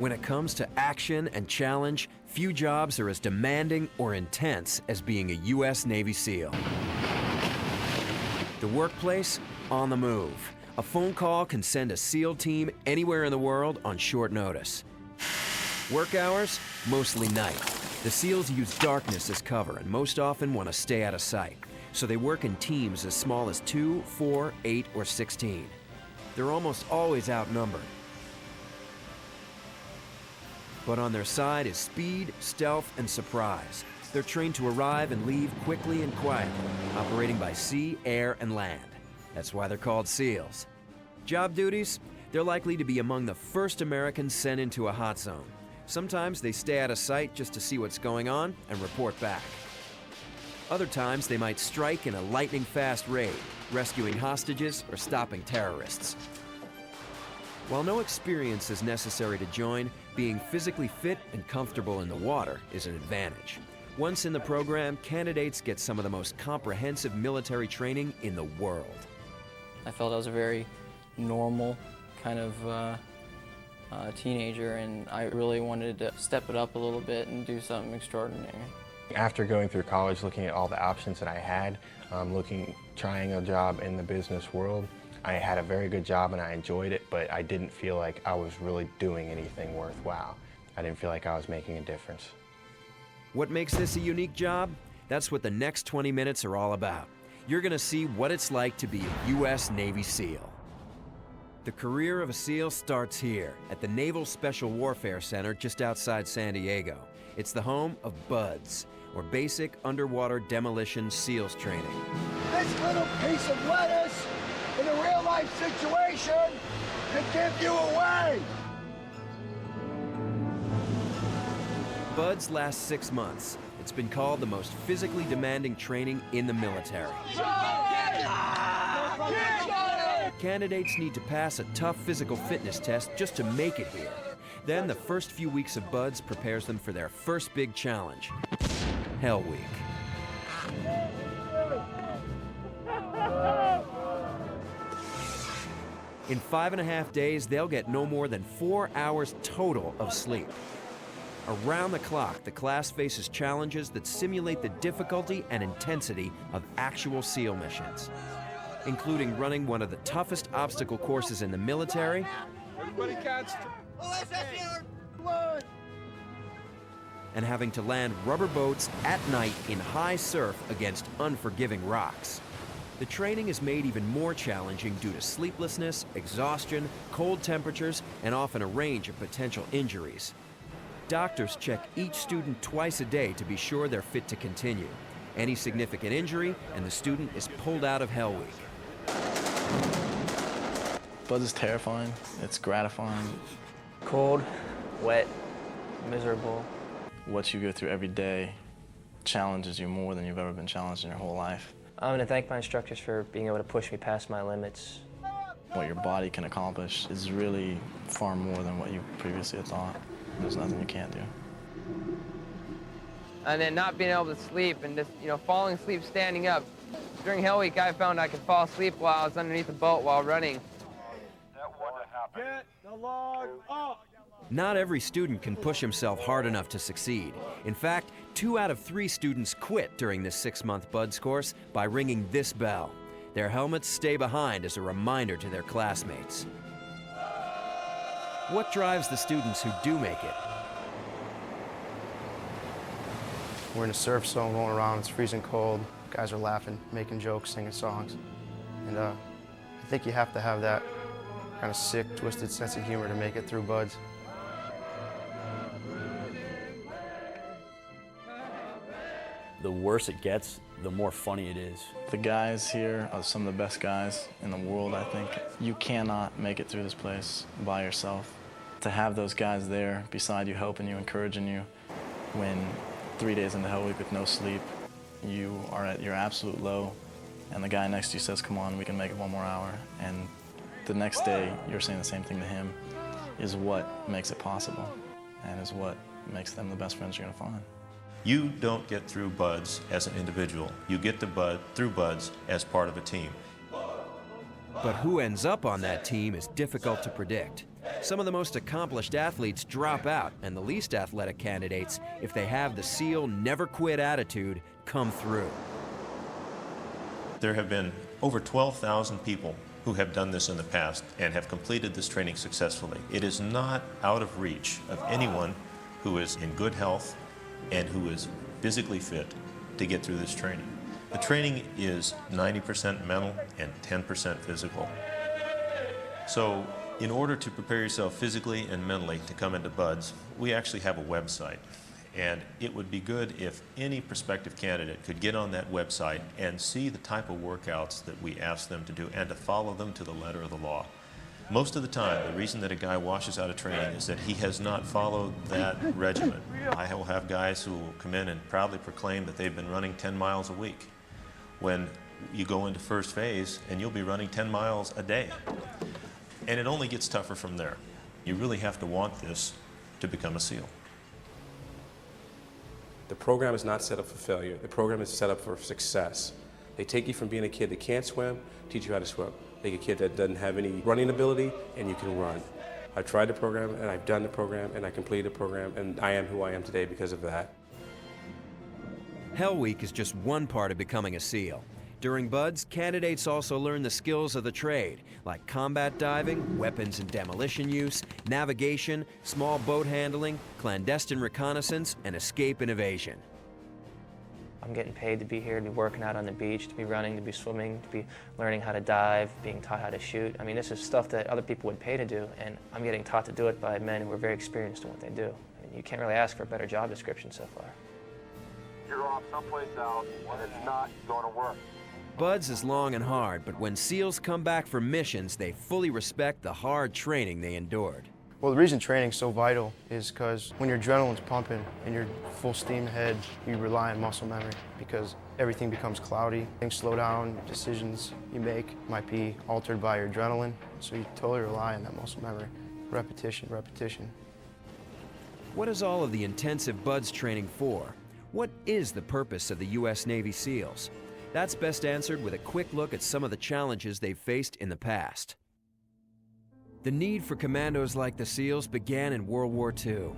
When it comes to action and challenge, few jobs are as demanding or intense as being a U.S. Navy SEAL. The workplace, on the move. A phone call can send a SEAL team anywhere in the world on short notice. Work hours, mostly night. The SEALs use darkness as cover and most often want to stay out of sight. So they work in teams as small as 2, 4, 8, or 16. They're almost always outnumbered. But on their side is speed, stealth, and surprise. They're trained to arrive and leave quickly and quietly, operating by sea, air, and land. That's why they're called SEALs. Job duties? They're likely to be among the first Americans sent into a hot zone. Sometimes they stay out of sight just to see what's going on and report back. Other times they might strike in a lightning-fast raid, rescuing hostages or stopping terrorists. While no experience is necessary to join, being physically fit and comfortable in the water is an advantage. Once in the program, candidates get some of the most comprehensive military training in the world. I felt I was a very normal kind of teenager, and I really wanted to step it up a little bit and do something extraordinary. After going through college, looking at all the options that I had, trying a job in the business world, I had a very good job and I enjoyed it, but I didn't feel like I was really doing anything worthwhile. I didn't feel like I was making a difference. What makes this a unique job? That's what the next 20 minutes are all about. You're gonna see what it's like to be a U.S. Navy SEAL. The career of a SEAL starts here, at the Naval Special Warfare Center just outside San Diego. It's the home of BUDS, or Basic Underwater Demolition SEALs Training. This little piece of lettuce in a real-life situation could give you away. BUDS lasts 6 months. It's been called the most physically demanding training in the military. Candidates need to pass a tough physical fitness test just to make it here. Then the first few weeks of BUDS prepares them for their first big challenge, Hell Week. In 5.5 days, they'll get no more than 4 hours total of sleep. Around the clock, the class faces challenges that simulate the difficulty and intensity of actual SEAL missions, including running one of the toughest obstacle courses in the military, and having to land rubber boats at night in high surf against unforgiving rocks. The training is made even more challenging due to sleeplessness, exhaustion, cold temperatures, and often a range of potential injuries. Doctors check each student twice a day to be sure they're fit to continue. Any significant injury, and the student is pulled out of Hell Week. BUDS is terrifying. It's gratifying. Cold, wet, miserable. What you go through every day challenges you more than you've ever been challenged in your whole life. I'm going to thank my instructors for being able to push me past my limits. What your body can accomplish is really far more than what you previously had thought. There's nothing you can't do. And then not being able to sleep and just, falling asleep standing up. During Hell Week, I found I could fall asleep while I was underneath the boat while running. Get the log up. Not every student can push himself hard enough to succeed. In fact, 2 out of 3 students quit during this 6-month BUDS course by ringing this bell. Their helmets stay behind as a reminder to their classmates. What drives the students who do make it? We're in a surf zone rolling around, it's freezing cold. Guys are laughing, making jokes, singing songs. And I think you have to have that kind of sick, twisted sense of humor to make it through BUDS. The worse it gets, the more funny it is. The guys here are some of the best guys in the world, I think. You cannot make it through this place by yourself. To have those guys there beside you, helping you, encouraging you, when 3 days into Hell Week with no sleep, you are at your absolute low, and the guy next to you says, come on, we can make it 1 more hour, and the next day you're saying the same thing to him, is what makes it possible, and is what makes them the best friends you're gonna find. You don't get through BUDS as an individual. You get through BUDS as part of a team. But who ends up on that team is difficult to predict. Some of the most accomplished athletes drop out, and the least athletic candidates, if they have the SEAL never quit attitude, come through. There have been over 12,000 people who have done this in the past and have completed this training successfully. It is not out of reach of anyone who is in good health and who is physically fit to get through this training. The training is 90% mental and 10% physical. So in order to prepare yourself physically and mentally to come into BUD/S, we actually have a website. And it would be good if any prospective candidate could get on that website and see the type of workouts that we ask them to do and to follow them to the letter of the law. Most of the time, the reason that a guy washes out of training is that he has not followed that regimen. I will have guys who will come in and proudly proclaim that they've been running 10 miles a week, when you go into first phase and you'll be running 10 miles a day. And it only gets tougher from there. You really have to want this to become a SEAL. The program is not set up for failure. The program is set up for success. They take you from being a kid that can't swim, teach you how to swim. Take a kid that doesn't have any running ability, and you can run. I've tried the program, and I've done the program, and I completed the program, and I am who I am today because of that. Hell Week is just one part of becoming a SEAL. During BUD/S, candidates also learn the skills of the trade, like combat diving, weapons and demolition use, navigation, small boat handling, clandestine reconnaissance, and escape and evasion. I'm getting paid to be here, to be working out on the beach, to be running, to be swimming, to be learning how to dive, being taught how to shoot. I mean, this is stuff that other people would pay to do, and I'm getting taught to do it by men who are very experienced in what they do. And you can't really ask for a better job description so far. You're off someplace else, and it's not going to work. BUD/S is long and hard, but when SEALs come back from missions, they fully respect the hard training they endured. Well, the reason training's so vital is because when your adrenaline's pumping and you're full steam ahead, you rely on muscle memory because everything becomes cloudy. Things slow down, decisions you make might be altered by your adrenaline, so you totally rely on that muscle memory. Repetition, repetition. What is all of the intensive BUD/S training for? What is the purpose of the U.S. Navy SEALs? That's best answered with a quick look at some of the challenges they've faced in the past. The need for commandos like the SEALs began in World War II.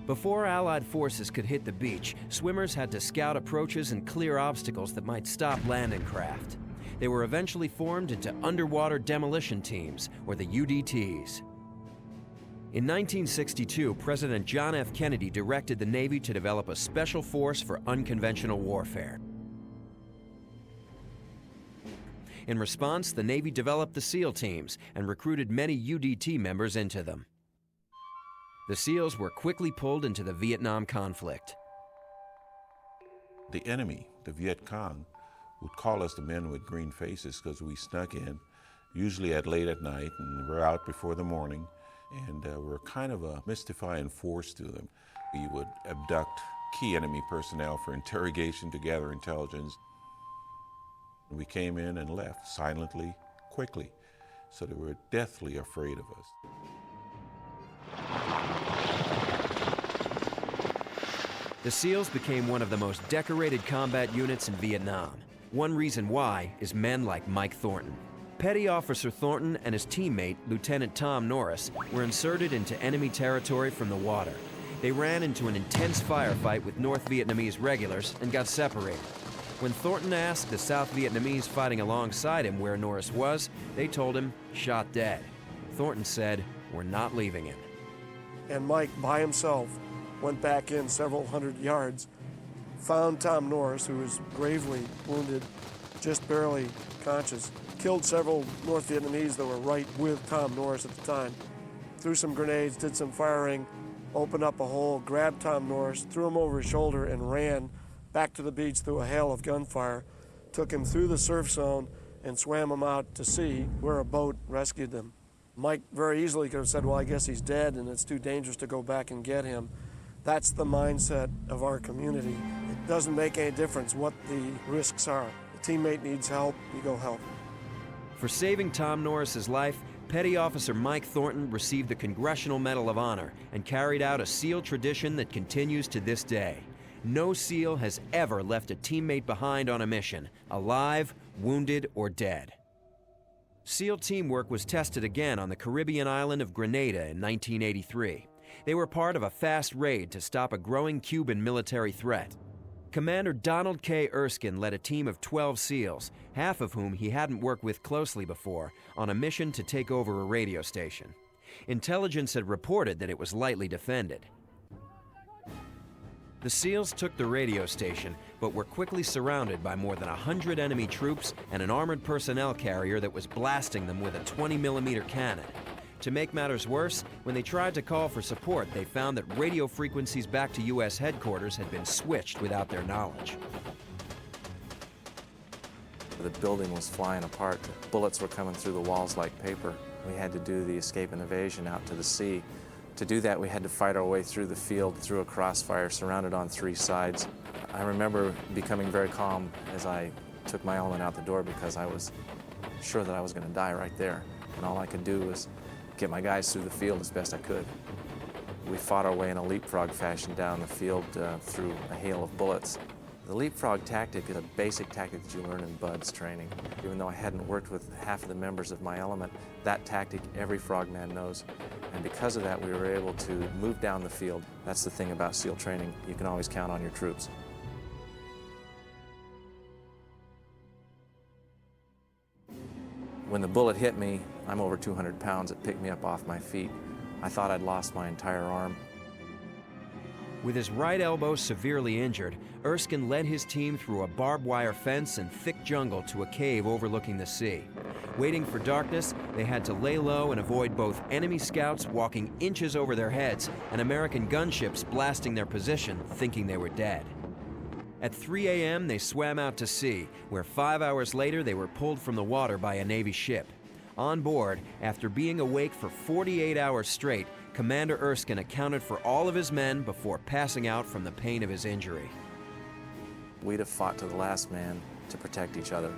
Before Allied forces could hit the beach, swimmers had to scout approaches and clear obstacles that might stop landing craft. They were eventually formed into underwater demolition teams, or the UDTs. In 1962, President John F. Kennedy directed the Navy to develop a special force for unconventional warfare. In response, the Navy developed the SEAL teams and recruited many UDT members into them. The SEALs were quickly pulled into the Vietnam conflict. The enemy, the Viet Cong, would call us the men with green faces because we snuck in, usually at late at night, and we're out before the morning, and we're kind of a mystifying force to them. We would abduct key enemy personnel for interrogation to gather intelligence. We came in and left silently, quickly, so they were deathly afraid of us. The SEALs became one of the most decorated combat units in Vietnam. One reason why is men like Mike Thornton. Petty Officer Thornton and his teammate, Lieutenant Tom Norris, were inserted into enemy territory from the water. They ran into an intense firefight with North Vietnamese regulars and got separated. When Thornton asked the South Vietnamese fighting alongside him where Norris was, they told him, shot dead. Thornton said, "We're not leaving him." And Mike, by himself, went back in several hundred yards, found Tom Norris, who was gravely wounded, just barely conscious, killed several North Vietnamese that were right with Tom Norris at the time, threw some grenades, did some firing, opened up a hole, grabbed Tom Norris, threw him over his shoulder, and ran back to the beach through a hail of gunfire, took him through the surf zone, and swam him out to sea, where a boat rescued them. Mike very easily could have said, well, I guess he's dead and it's too dangerous to go back and get him. That's the mindset of our community. It doesn't make any difference what the risks are. The teammate needs help, you go help. For saving Tom Norris's life, Petty Officer Mike Thornton received the Congressional Medal of Honor and carried out a SEAL tradition that continues to this day. No SEAL has ever left a teammate behind on a mission, alive, wounded, or dead. SEAL teamwork was tested again on the Caribbean island of Grenada in 1983. They were part of a fast raid to stop a growing Cuban military threat. Commander Donald K. Erskine led a team of 12 SEALs, half of whom he hadn't worked with closely before, on a mission to take over a radio station. Intelligence had reported that it was lightly defended. The SEALs took the radio station, but were quickly surrounded by more than 100 enemy troops and an armored personnel carrier that was blasting them with a 20mm cannon. To make matters worse, when they tried to call for support, they found that radio frequencies back to U.S. headquarters had been switched without their knowledge. The building was flying apart. Bullets were coming through the walls like paper. We had to do the escape and evasion out to the sea. To do that, we had to fight our way through the field, through a crossfire, surrounded on 3 sides. I remember becoming very calm as I took my element out the door because I was sure that I was going to die right there. And all I could do was get my guys through the field as best I could. We fought our way in a leapfrog fashion down the field through a hail of bullets. The leapfrog tactic is a basic tactic that you learn in BUD/S training. Even though I hadn't worked with half of the members of my element, that tactic every frogman knows. And because of that, we were able to move down the field. That's the thing about SEAL training. You can always count on your troops. When the bullet hit me, I'm over 200 pounds. It picked me up off my feet. I thought I'd lost my entire arm. With his right elbow severely injured, Erskine led his team through a barbed wire fence and thick jungle to a cave overlooking the sea. Waiting for darkness, they had to lay low and avoid both enemy scouts walking inches over their heads and American gunships blasting their position, thinking they were dead. At 3 a.m., they swam out to sea, where 5 hours later they were pulled from the water by a Navy ship. On board, after being awake for 48 hours straight, Commander Erskine accounted for all of his men before passing out from the pain of his injury. We'd have fought to the last man to protect each other.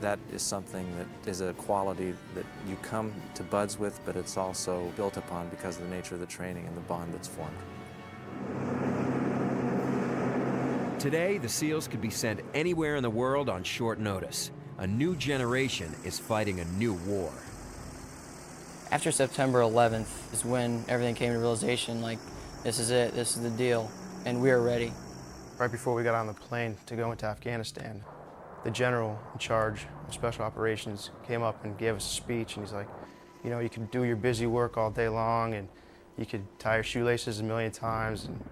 That is something that is a quality that you come to BUD/S with, but it's also built upon because of the nature of the training and the bond that's formed. Today, the SEALs could be sent anywhere in the world on short notice. A new generation is fighting a new war. After September 11th is when everything came to realization, like, this is it, this is the deal, and we are ready. Right before we got on the plane to go into Afghanistan, the general in charge of special operations came up and gave us a speech, and he's like, you know, you can do your busy work all day long, and you could tie your shoelaces a million times, and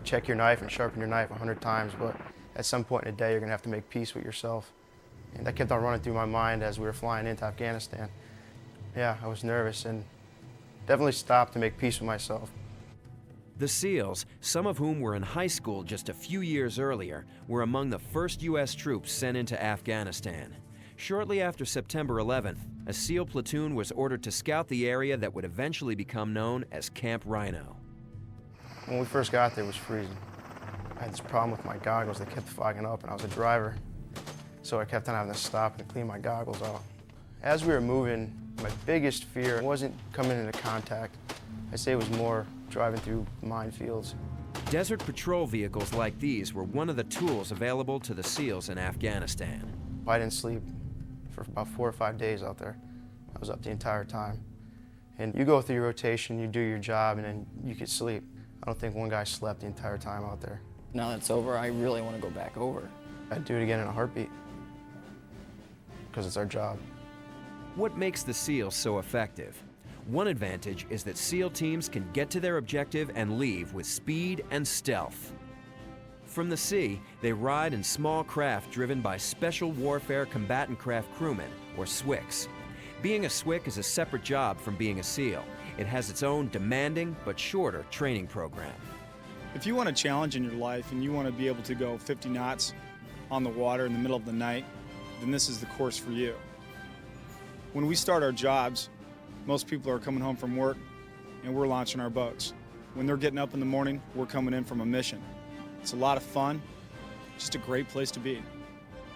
check your knife and sharpen your knife 100 times, but at some point in the day, you're gonna have to make peace with yourself. And that kept on running through my mind as we were flying into Afghanistan. Yeah, I was nervous and definitely stopped to make peace with myself. The SEALs, some of whom were in high school just a few years earlier, were among the first U.S. troops sent into Afghanistan. Shortly after September 11th, a SEAL platoon was ordered to scout the area that would eventually become known as Camp Rhino. When we first got there, it was freezing. I had this problem with my goggles. They kept fogging up, and I was a driver, so I kept on having to stop and clean my goggles off. As we were moving, my biggest fear wasn't coming into contact. I'd say it was more driving through minefields. Desert patrol vehicles like these were one of the tools available to the SEALs in Afghanistan. I didn't sleep for about 4 or 5 days out there. I was up the entire time. And you go through your rotation, you do your job, and then you could sleep. I don't think one guy slept the entire time out there. Now that it's over, I really want to go back over. I'd do it again in a heartbeat, because it's our job. What makes the SEALs so effective? One advantage is that SEAL teams can get to their objective and leave with speed and stealth. From the sea, they ride in small craft driven by Special Warfare Combatant Craft Crewmen, or SWCS. Being a SWCS is a separate job from being a SEAL. It has its own demanding but shorter training program. If you want a challenge in your life and you want to be able to go 50 knots on the water in the middle of the night, then this is the course for you. When we start our jobs, most people are coming home from work and we're launching our boats. When they're getting up in the morning, we're coming in from a mission. It's a lot of fun, just a great place to be.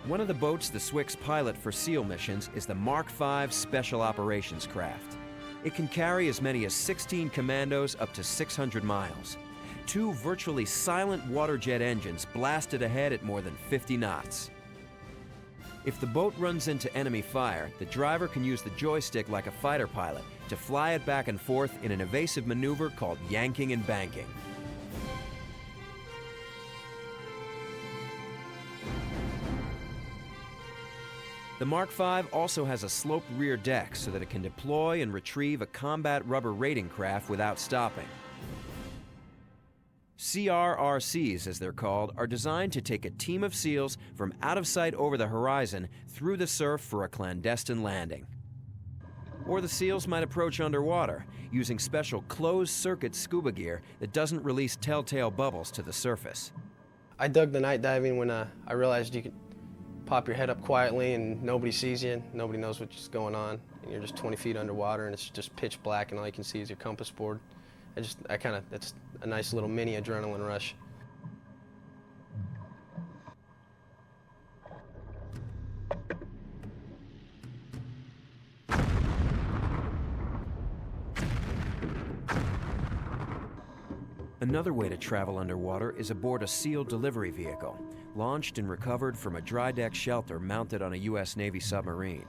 One of the boats the SWCS pilot for SEAL missions is the Mark V Special Operations Craft. It can carry as many as 16 commandos up to 600 miles. 2 virtually silent water jet engines blasted ahead at more than 50 knots. If the boat runs into enemy fire, the driver can use the joystick like a fighter pilot to fly it back and forth in an evasive maneuver called yanking and banking. The Mark V also has a sloped rear deck so that it can deploy and retrieve a combat rubber raiding craft without stopping. CRRCs, as they're called, are designed to take a team of SEALs from out of sight over the horizon through the surf for a clandestine landing. Or the SEALs might approach underwater, using special closed-circuit scuba gear that doesn't release telltale bubbles to the surface. I dug the night diving when I realized you could pop your head up quietly and nobody sees you, nobody knows what's going on, and you're just 20 feet underwater and it's just pitch black and all you it's your compass board. It's a nice little mini adrenaline rush. Another way to travel underwater is aboard a SEAL delivery vehicle, launched and recovered from a dry deck shelter mounted on a U.S. Navy submarine.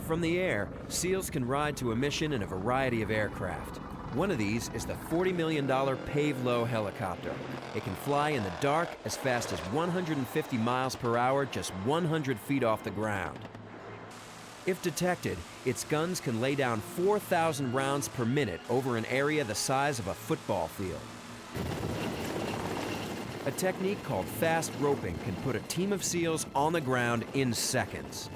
From the air, SEALs can ride to a mission in a variety of aircraft. One of these is the $40 million Pave-Low helicopter. It can fly in the dark as fast as 150 miles per hour just 100 feet off the ground. If detected, its guns can lay down 4,000 rounds per minute over an area the size of a football field. A technique called fast roping can put a team of SEALs on the ground in seconds.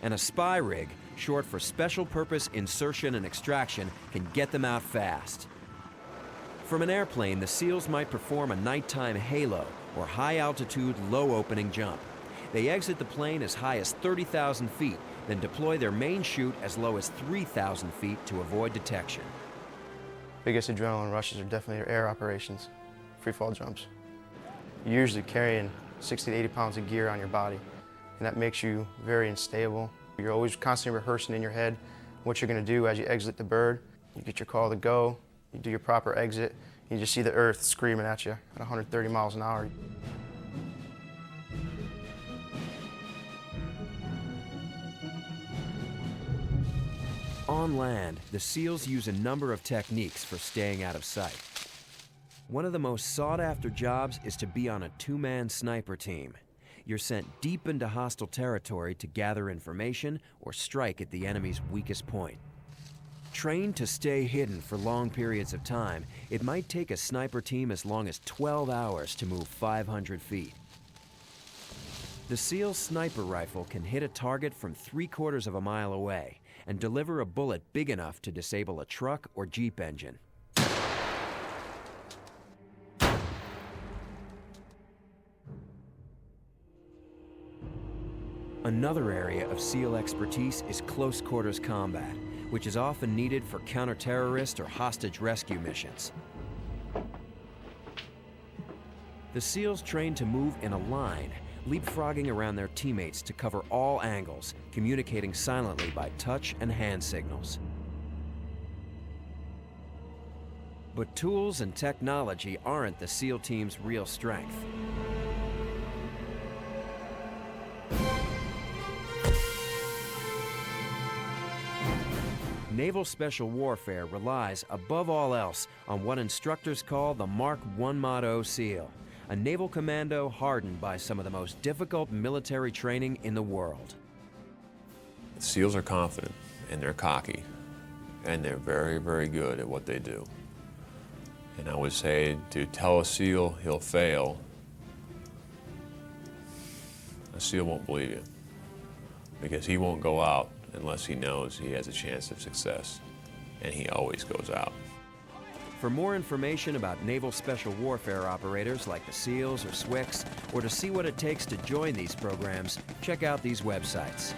And a spy rig, short for Special Purpose Insertion and Extraction, can get them out fast. From an airplane, the SEALs might perform a nighttime halo, or high-altitude, low-opening jump. They exit the plane as high as 30,000 feet, then deploy their main chute as low as 3,000 feet to avoid detection. Biggest adrenaline rushes are definitely your air operations, free fall jumps. You're usually carrying 60 to 80 pounds of gear on your body, and that makes you very unstable. You're always constantly rehearsing in your head what you're going to do as you exit the bird. You get your call to go, you do your proper exit, you just see the earth screaming at you at 130 miles an hour. On land, the SEALs use a number of techniques for staying out of sight. One of the most sought-after jobs is to be on a two-man sniper team. You're sent deep into hostile territory to gather information or strike at the enemy's weakest point. Trained to stay hidden for long periods of time, it might take a sniper team as long as 12 hours to move 500 feet. The SEAL sniper rifle can hit a target from 3/4 of a mile away and deliver a bullet big enough to disable a truck or Jeep engine. Another area of SEAL expertise is close quarters combat, which is often needed for counter-terrorist or hostage rescue missions. The SEALs train to move in a line, leapfrogging around their teammates to cover all angles, communicating silently by touch and hand signals. But tools and technology aren't the SEAL team's real strength. Naval Special Warfare relies, above all else, on what instructors call the Mark I Mod O SEAL, a naval commando hardened by some of the most difficult military training in the world. SEALs are confident, and they're cocky, and they're very, very good at what they do. And I would say to tell a SEAL he'll fail, a SEAL won't believe you, because he won't go out unless he knows he has a chance of success, and he always goes out. For more information about Naval Special Warfare operators like the SEALs or SWCS, or to see what it takes to join these programs, check out these websites.